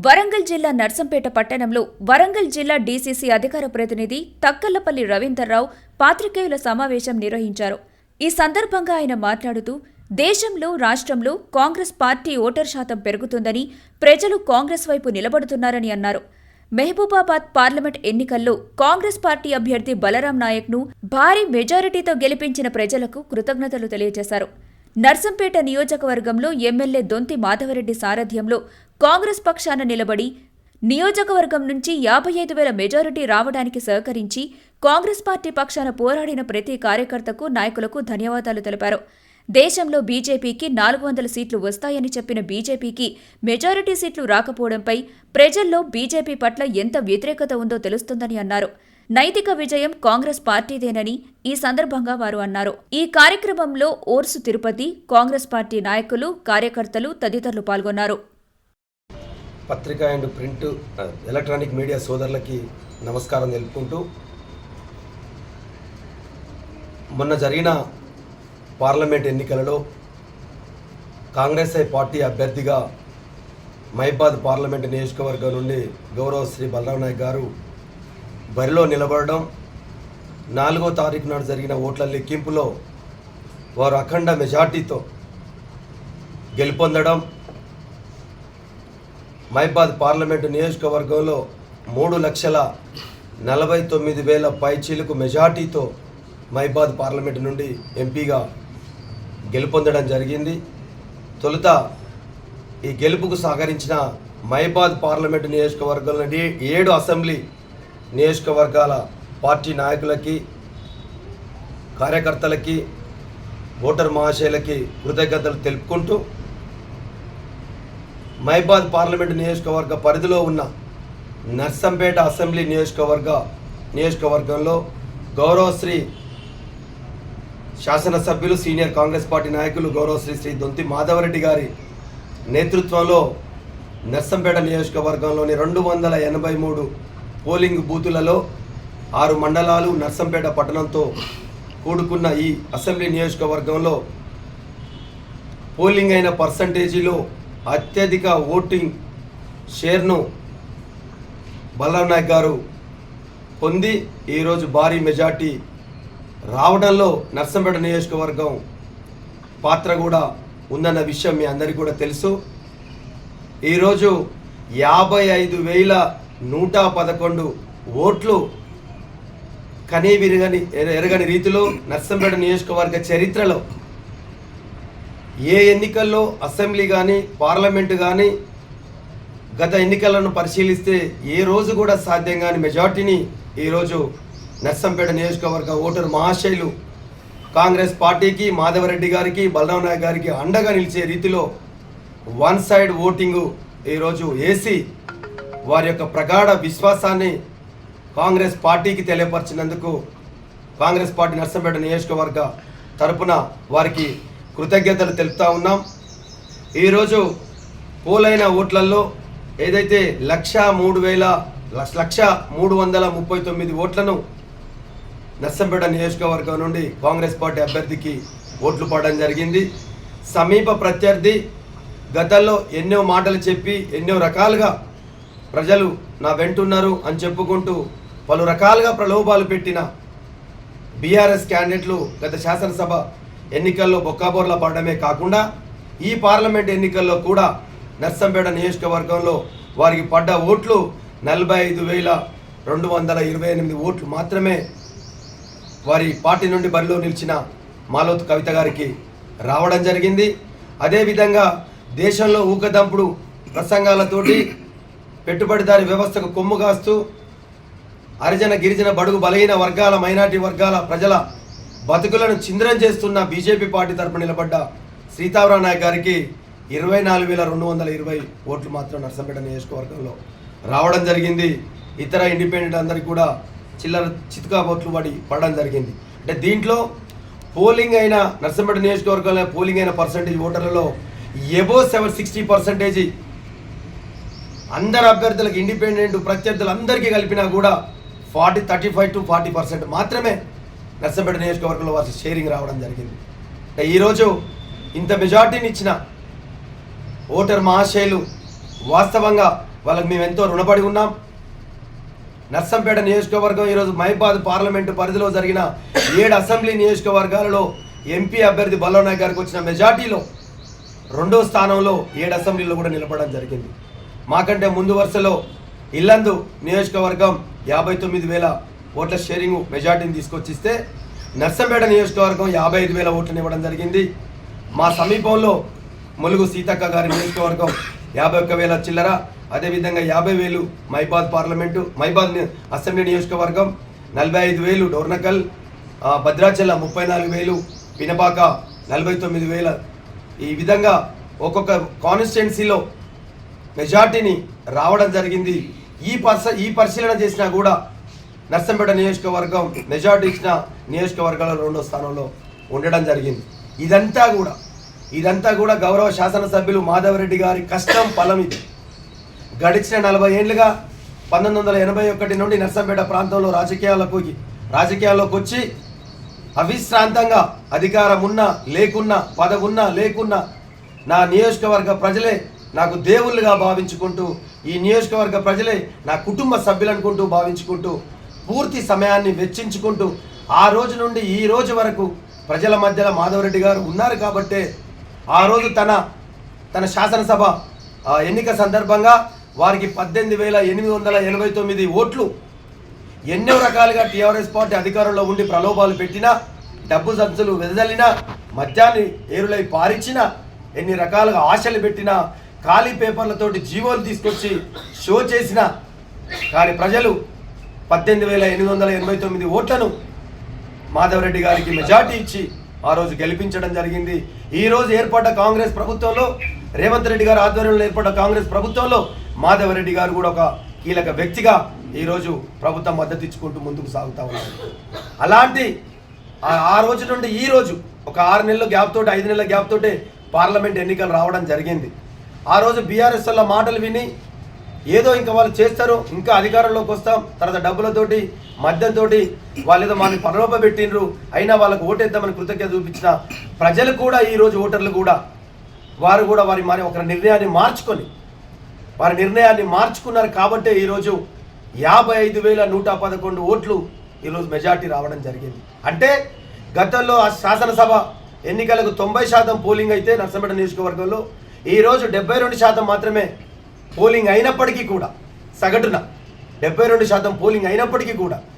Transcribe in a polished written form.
వరంగల్ జిల్లా నర్సంపేట పట్టణంలో వరంగల్ జిల్లా డీసీసీ అధికార ప్రతినిధి తక్కలపల్లి రవీందర్రావు పాత్రికేయుల సమావేశం నిర్వహించారు. ఈ సందర్భంగా ఆయన మాట్లాడుతూ, దేశంలో, రాష్ట్రంలో కాంగ్రెస్ పార్టీ ఓటర్ శాతం పెరుగుతుందని, ప్రజలు కాంగ్రెస్ వైపు నిలబడుతున్నారని అన్నారు. మహబూబాబాద్ పార్లమెంట్ ఎన్నికల్లో కాంగ్రెస్ పార్టీ అభ్యర్థి బలరాం నాయక్ను భారీ మెజారిటీతో గెలిపించిన ప్రజలకు కృతజ్ఞతలు తెలియజేశారు. నర్సంపేట నియోజకవర్గంలో ఎమ్మెల్యే దొంతి మాధవరెడ్డి సారథ్యంలో కాంగ్రెస్ పక్షాన నిలబడి నియోజకవర్గం నుంచి 55,000 మెజారిటీ రావడానికి సహకరించి కాంగ్రెస్ పార్టీ పక్షాన పోరాడిన ప్రతి కార్యకర్తకు, నాయకులకు ధన్యవాదాలు తెలిపారు. దేశంలో బీజేపీకి 400 సీట్లు వస్తాయని చెప్పిన బీజేపీకి మెజారిటీ సీట్లు రాకపోవడంపై ప్రజల్లో బీజేపీ పట్ల ఎంత వ్యతిరేకత ఉందో తెలుస్తుందని అన్నారు. నైతిక విజయం కాంగ్రెస్ పార్టీదేనని ఈ సందర్భంగా వారు అన్నారు. ఈ కార్యక్రమంలో ఓర్సు తిరుపతి, కాంగ్రెస్ పార్టీ నాయకులు, కార్యకర్తలు తదితరులు పాల్గొన్నారు. పత్రికా అండ్ ప్రింట్ ఎలక్ట్రానిక్ మీడియా సోదరులకి నమస్కారం తెలుపుకుంటూ, మొన్న జరిగిన పార్లమెంట్ ఎన్నికలలో కాంగ్రెస్ పార్టీ అభ్యర్థిగా మహబూబాబాద్ పార్లమెంట్ నియోజకవర్గం నుండి గౌరవ శ్రీ బలరాం నాయక్ గారు బరిలో నిలబడడం, 4వ తారీఖు నాడు జరిగిన ఓట్ల లెక్కింపులో వారు అఖండ మెజార్టీతో గెలుపొందడం, మహబూబాబాద్ పార్లమెంటు నియోజకవర్గంలో 3,49,000 పైచీలకు మెజార్టీతో మహబూబాబాద్ పార్లమెంటు నుండి ఎంపీగా గెలుపొందడం జరిగింది. తొలుత ఈ గెలుపుకు సహకరించిన మహబూబాబాద్ పార్లమెంటు నియోజకవర్గంలోని 7 అసెంబ్లీ నియోజకవర్గాల పార్టీ నాయకులకి, కార్యకర్తలకి, ఓటర్ మహాశయులకి కృతజ్ఞతలు తెలుపుకుంటూ, మహబూబాబాద్ పార్లమెంటు నియోజకవర్గ పరిధిలో ఉన్న నర్సంపేట అసెంబ్లీ నియోజకవర్గంలో గౌరవశ్రీ శాసనసభ్యులు, సీనియర్ కాంగ్రెస్ పార్టీ నాయకులు గౌరవశ్రీ శ్రీ దొంతి మాధవరెడ్డి గారి నేతృత్వంలో నర్సంపేట నియోజకవర్గంలోని 283 పోలింగ్ బూతులలో 6 మండలాలు, నర్సంపేట పట్టణంతో కూడుకున్న ఈ అసెంబ్లీ నియోజకవర్గంలో పోలింగ్ అయిన పర్సంటేజీలో అత్యధిక ఓటింగ్ షేర్ను బలరాం నాయక్ గారు పొంది ఈరోజు భారీ మెజార్టీ రావడంలో నర్సంపేట నియోజకవర్గం పాత్ర కూడా ఉందన్న విషయం మీ అందరికీ కూడా తెలుసు. ఈరోజు 55,111 ఓట్లు ఎరగని రీతిలో నర్సంపేట నియోజకవర్గ చరిత్రలో ఏ ఎన్నికల్లో అసెంబ్లీ కానీ, పార్లమెంటు కానీ గత ఎన్నికలను పరిశీలిస్తే ఏ రోజు కూడా సాధ్యం కాని మెజార్టీని ఈరోజు నర్సంపేట నియోజకవర్గ ఓటరు మహాశయులు కాంగ్రెస్ పార్టీకి, మాధవరెడ్డి గారికి, బలరాం నాయక్ గారికి అండగా నిలిచే రీతిలో వన్ సైడ్ ఓటింగు ఈరోజు వేసి వారి యొక్క ప్రగాఢ విశ్వాసాన్ని కాంగ్రెస్ పార్టీకి తెలియపరిచినందుకు కాంగ్రెస్ పార్టీ నర్సంపేట నియోజకవర్గ తరపున వారికి కృతజ్ఞతలు తెలుపుతా ఉన్నాం. ఈరోజు పోలైన ఓట్లలో ఏదైతే 1,03,339 ఓట్లను నర్సంపేట నియోజకవర్గం నుండి కాంగ్రెస్ పార్టీ అభ్యర్థికి ఓట్లు పడడం జరిగింది. సమీప ప్రత్యర్థి గతంలో ఎన్నో మాటలు చెప్పి, ఎన్నో రకాలుగా ప్రజలు నా వెంటున్నారు అని చెప్పుకుంటూ పలు రకాలుగా ప్రలోభాలు పెట్టిన బీఆర్ఎస్ క్యాండిడేట్లు గత శాసనసభ ఎన్నికల్లో బొక్కాబోర్లా పడడమే కాకుండా ఈ పార్లమెంట్ ఎన్నికల్లో కూడా నర్సంపేట నియోజకవర్గంలో వారికి పడ్డ ఓట్లు 45,228 ఓట్లు మాత్రమే వారి పార్టీ నుండి బరిలో నిలిచిన మాలోతు కవిత గారికి రావడం జరిగింది. అదేవిధంగా దేశంలో ఊకదంపుడు ప్రసంగాలతోటి పెట్టుబడిదారి వ్యవస్థకు కొమ్ము కాస్తూ హరిజన, గిరిజన, బడుగు, బలహీన వర్గాల, మైనార్టీ వర్గాల ప్రజల బతుకులను చింద్రం చేస్తున్న బీజేపీ పార్టీ తరపున నిలబడ్డ సీతారాం నాయక్ గారికి 24,220 ఓట్లు మాత్రం నర్సంపేట నియోజకవర్గంలో రావడం జరిగింది. ఇతర ఇండిపెండెంట్ అందరికీ కూడా చిల్లర చితుకా ఓట్లు పడడం జరిగింది. అంటే దీంట్లో పోలింగ్ అయిన నర్సంపేట నియోజకవర్గంలో పోలింగ్ అయిన పర్సంటేజ్ ఓటర్లలో ఎబో 60% అందరు అభ్యర్థులకు, ఇండిపెండెంట్ ప్రత్యర్థులు అందరికీ కలిపినా కూడా 35 to 40% మాత్రమే నర్సంపేట నియోజకవర్గంలో వారి షేరింగ్ రావడం జరిగింది. ఈరోజు ఇంత మెజార్టీని ఇచ్చిన ఓటర్ మహాశయులు వాస్తవంగా వాళ్ళకి మేము ఎంతో రుణపడి ఉన్నాం. నర్సంపేట నియోజకవర్గం ఈరోజు మహిబాద్ పార్లమెంటు పరిధిలో జరిగిన 7 అసెంబ్లీ నియోజకవర్గాలలో ఎంపీ అభ్యర్థి బల్లారావు నాయక్ గారికి వచ్చిన మెజార్టీలో 2వ స్థానంలో 7 అసెంబ్లీలో కూడా నిలబడడం జరిగింది. మాకంటే ముందు వరుసలో ఇల్లందు నియోజకవర్గం 59,000 ఓట్ల షేరింగ్ మెజార్టీని తీసుకొచ్చిస్తే నర్సంపేట నియోజకవర్గం 55,000 ఓట్లను ఇవ్వడం జరిగింది. మా సమీపంలో ములుగు సీతక్క గారి నియోజకవర్గం 51,000 చిల్లర, అదేవిధంగా 50,000 మహిబాద్ అసెంబ్లీ నియోజకవర్గం, 45,000 డోర్నకల్, భద్రాచలం 34,000, పినపాక 49,000. ఈ విధంగా ఒక్కొక్క కాన్స్టిట్యున్సీలో మెజార్టీని రావడం జరిగింది. ఈ పరిశీలన చేసినా కూడా నర్సంపేట నియోజకవర్గం మెజార్టీ ఇచ్చిన నియోజకవర్గాల్లో 2వ స్థానంలో ఉండడం జరిగింది. ఇదంతా కూడా గౌరవ శాసనసభ్యులు మాధవరెడ్డి గారి కష్టం ఫలం. ఇది గడిచిన 40 ఏళ్లుగా 1981 నుండి నర్సంపేట ప్రాంతంలో రాజకీయాల్లోకి వచ్చి అవిశ్రాంతంగా అధికారం ఉన్నా లేకున్నా, పదవున్నా లేకున్నా నా నియోజకవర్గ ప్రజలే నాకు దేవుళ్ళుగా భావించుకుంటూ, ఈ నియోజకవర్గ ప్రజలే నా కుటుంబ సభ్యులనుకుంటూ భావించుకుంటూ పూర్తి సమయాన్ని వెచ్చించుకుంటూ ఆ రోజు నుండి ఈ రోజు వరకు ప్రజల మధ్యలో మాధవరెడ్డి గారు ఉన్నారు. కాబట్టే ఆ రోజు తన శాసనసభ ఎన్నిక సందర్భంగా వారికి 18,889 ఓట్లు. ఎన్నో రకాలుగా టీఆర్ఎస్ పార్టీ అధికారంలో ఉండి ప్రలోభాలు పెట్టినా, డబ్బు సంచులు వెదజల్లినా, మద్యాన్ని ఏరులై పారించినా, ఎన్ని రకాలుగా ఆశలు పెట్టినా, ఖాళీ పేపర్లతోటి జీవోలు తీసుకొచ్చి షో చేసినా, కానీ ప్రజలు 18,889 ఓట్లను మాధవరెడ్డి గారికి మెజార్టీ ఇచ్చి ఆ రోజు గెలిపించడం జరిగింది. ఈ రోజు ఏర్పడ్డ కాంగ్రెస్ ప్రభుత్వంలో, రేవంత్ రెడ్డి గారి ఆధ్వర్యంలో ఏర్పడ్డ కాంగ్రెస్ ప్రభుత్వంలో మాధవరెడ్డి గారు కూడా ఒక కీలక వ్యక్తిగా ఈరోజు ప్రభుత్వం మద్దతు ఇచ్చుకుంటూ ముందుకు సాగుతూ ఉన్నారు. అలాంటి ఆ రోజు నుండి ఈ రోజు ఒక 6 నెలల గ్యాప్ తోటి, 5 నెలల గ్యాప్ తోటి పార్లమెంట్ ఎన్నికలు రావడం జరిగింది. ఆ రోజు బీఆర్ఎస్ వల్ల మాటలు విని ఏదో ఇంకా వాళ్ళు చేస్తారు, ఇంకా అధికారంలోకి వస్తాం, తర్వాత డబ్బులతోటి మద్యంతో వాళ్ళు ఏదో మనల్ని పరలోప పెట్టినరు, అయినా వాళ్ళకు ఓటేద్దామని కృతజ్ఞత చూపించిన ప్రజలు కూడా ఈరోజు ఓటర్లు కూడా వారు కూడా వారి ఒక నిర్ణయాన్ని మార్చుకున్నారు. కాబట్టే ఈరోజు 55,111 ఓట్లు ఈరోజు మెజార్టీ రావడం జరిగింది. అంటే గతంలో ఆ శాసనసభ ఎన్నికలకు 90% పోలింగ్ అయితే నర్సంపేట నియోజకవర్గంలో ఈరోజు 72% మాత్రమే పోలింగ్ అయినప్పటికీ కూడా, సగటున 72% పోలింగ్ అయినప్పటికీ కూడా